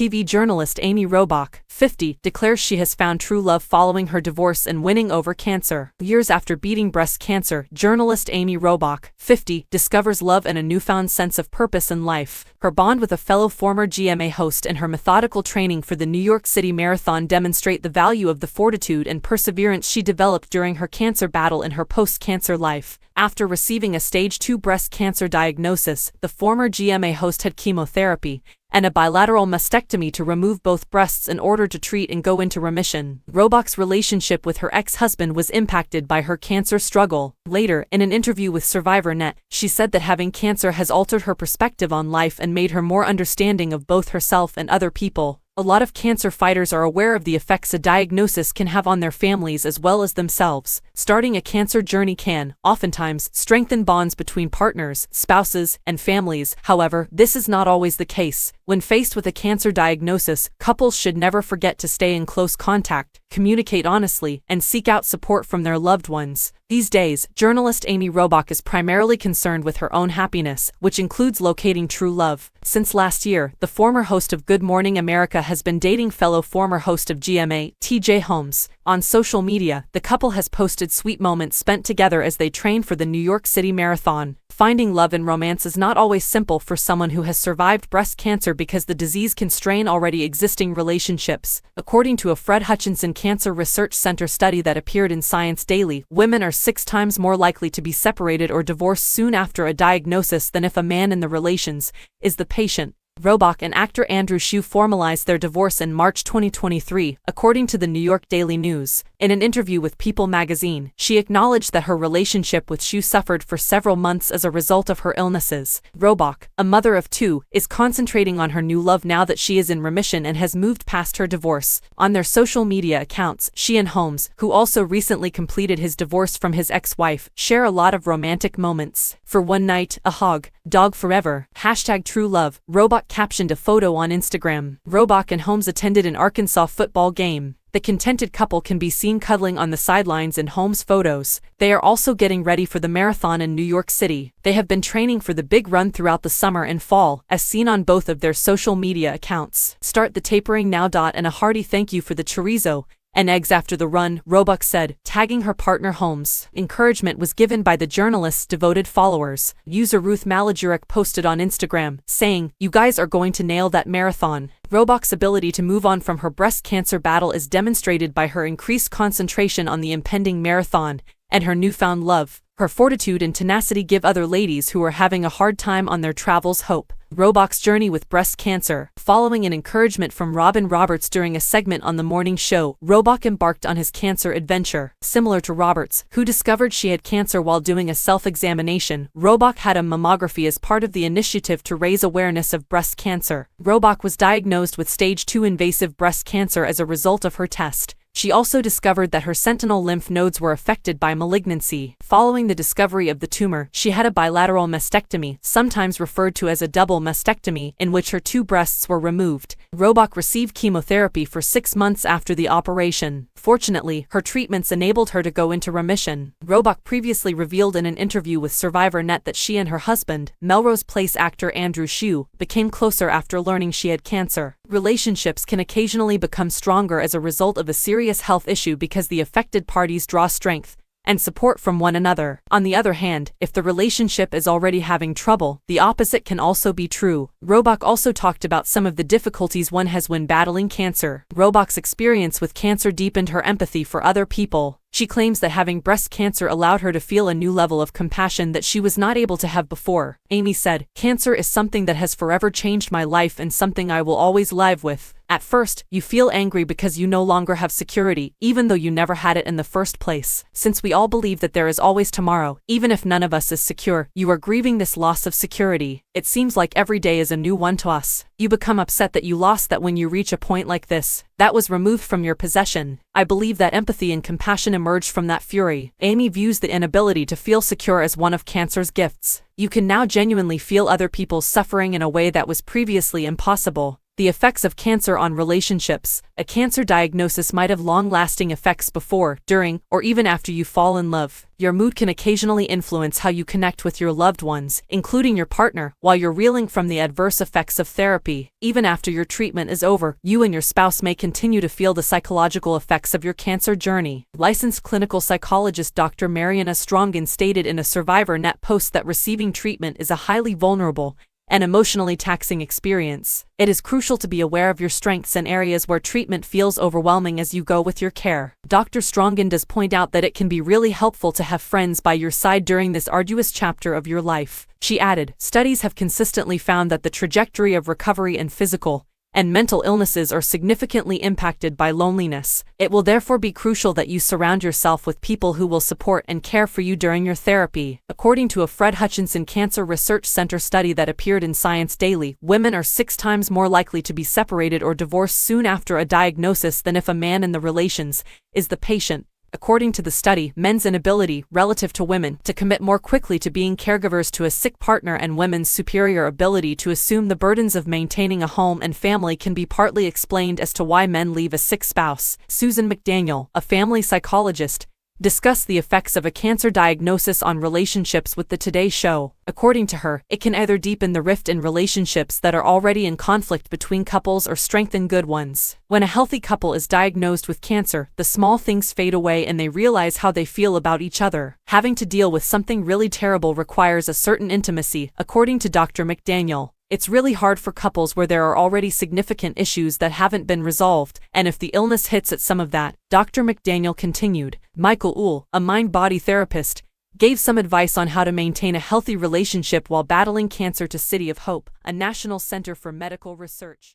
TV journalist Amy Robach, 50, declares she has found true love following her divorce and winning over cancer. Years after beating breast cancer, journalist Amy Robach, 50, discovers love and a newfound sense of purpose in life. Her bond with a fellow former GMA host and her methodical training for the New York City Marathon demonstrate the value of the fortitude and perseverance she developed during her cancer battle in her post-cancer life. After receiving a stage 2 breast cancer diagnosis, the former GMA host had chemotherapy and a bilateral mastectomy to remove both breasts in order to treat and go into remission. Robach's relationship with her ex-husband was impacted by her cancer struggle. Later, in an interview with SurvivorNet, she said that having cancer has altered her perspective on life and made her more understanding of both herself and other people. A lot of cancer fighters are aware of the effects a diagnosis can have on their families as well as themselves. Starting a cancer journey can, oftentimes, strengthen bonds between partners, spouses, and families. However, this is not always the case. When faced with a cancer diagnosis, couples should never forget to stay in close contact, communicate honestly, and seek out support from their loved ones. These days, journalist Amy Robach is primarily concerned with her own happiness, which includes locating true love. Since last year, the former host of Good Morning America has been dating fellow former host of GMA, TJ Holmes. On social media, the couple has posted sweet moments spent together as they train for the New York City Marathon. Finding love in romance is not always simple for someone who has survived breast cancer because the disease can strain already existing relationships. According to a Fred Hutchinson Cancer Research Center study that appeared in Science Daily, women are 6 times more likely to be separated or divorced soon after a diagnosis than if a man in the relations is the patient. Robach and actor Andrew Shue formalized their divorce in March 2023, according to the New York Daily News. In an interview with People magazine, she acknowledged that her relationship with Shue suffered for several months as a result of her illnesses. Robach, a mother of 2, is concentrating on her new love now that she is in remission and has moved past her divorce. On their social media accounts, she and Holmes, who also recently completed his divorce from his ex-wife, share a lot of romantic moments. For one night, a hug, dog forever, #TrueLove, Robach captioned a photo on Instagram. Robach and Holmes attended an Arkansas football game. The contented couple can be seen cuddling on the sidelines in Holmes' photos. They are also getting ready for the marathon in New York City. They have been training for the big run throughout the summer and fall, as seen on both of their social media accounts. Start the tapering now. And a hearty thank you for the chorizo and eggs after the run, Robach said, tagging her partner Holmes. Encouragement was given by the journalist's devoted followers. User Ruth Malajurek posted on Instagram, saying, "You guys are going to nail that marathon." Robach's ability to move on from her breast cancer battle is demonstrated by her increased concentration on the impending marathon and her newfound love. Her fortitude and tenacity give other ladies who are having a hard time on their travels hope. Robach's journey with breast cancer. Following an encouragement from Robin Roberts during a segment on the morning show, Robach embarked on his cancer adventure. Similar to Roberts, who discovered she had cancer while doing a self-examination, Robach had a mammography as part of the initiative to raise awareness of breast cancer. Robach was diagnosed with stage 2 invasive breast cancer as a result of her test. She also discovered that her sentinel lymph nodes were affected by malignancy. Following the discovery of the tumor, she had a bilateral mastectomy, sometimes referred to as a double mastectomy, in which her 2 breasts were removed. Robach received chemotherapy for 6 months after the operation. Fortunately, her treatments enabled her to go into remission. Robach previously revealed in an interview with SurvivorNet that she and her husband, Melrose Place actor Andrew Shue, became closer after learning she had cancer. Relationships can occasionally become stronger as a result of a serious health issue because the affected parties draw strength and support from one another. On the other hand, if the relationship is already having trouble, the opposite can also be true. Robach also talked about some of the difficulties one has when battling cancer. Robach's experience with cancer deepened her empathy for other people. She claims that having breast cancer allowed her to feel a new level of compassion that she was not able to have before. Amy said, "Cancer is something that has forever changed my life and something I will always live with. At first, you feel angry because you no longer have security, even though you never had it in the first place. Since we all believe that there is always tomorrow, even if none of us is secure, you are grieving this loss of security. It seems like every day is a new one to us. You become upset that you lost that when you reach a point like this, that was removed from your possession. I believe that empathy and compassion emerged from that fury." Amy views the inability to feel secure as one of cancer's gifts. You can now genuinely feel other people's suffering in a way that was previously impossible. The effects of cancer on relationships. A cancer diagnosis might have long-lasting effects before, during, or even after you fall in love. Your mood can occasionally influence how you connect with your loved ones, including your partner, while you're reeling from the adverse effects of therapy. Even after your treatment is over, you and your spouse may continue to feel the psychological effects of your cancer journey. Licensed clinical psychologist Dr. Mariana Strongen stated in a SurvivorNet post that receiving treatment is a highly vulnerable and emotionally taxing experience. It is crucial to be aware of your strengths and areas where treatment feels overwhelming as you go with your care. Dr. Strongen does point out that it can be really helpful to have friends by your side during this arduous chapter of your life. She added, studies have consistently found that the trajectory of recovery in physical and mental illnesses are significantly impacted by loneliness. It will therefore be crucial that you surround yourself with people who will support and care for you during your therapy. According to a Fred Hutchinson Cancer Research Center study that appeared in Science Daily, women are 6 times more likely to be separated or divorced soon after a diagnosis than if a man in the relations is the patient. According to the study, men's inability, relative to women, to commit more quickly to being caregivers to a sick partner and women's superior ability to assume the burdens of maintaining a home and family can be partly explained as to why men leave a sick spouse. Susan McDaniel, a family psychologist, discussed the effects of a cancer diagnosis on relationships with the Today Show. According to her, it can either deepen the rift in relationships that are already in conflict between couples or strengthen good ones. When a healthy couple is diagnosed with cancer, the small things fade away and they realize how they feel about each other. Having to deal with something really terrible requires a certain intimacy, according to Dr. McDaniel. It's really hard for couples where there are already significant issues that haven't been resolved, and if the illness hits at some of that, Dr. McDaniel continued. Michael Uhl, a mind-body therapist, gave some advice on how to maintain a healthy relationship while battling cancer to City of Hope, a national center for medical research.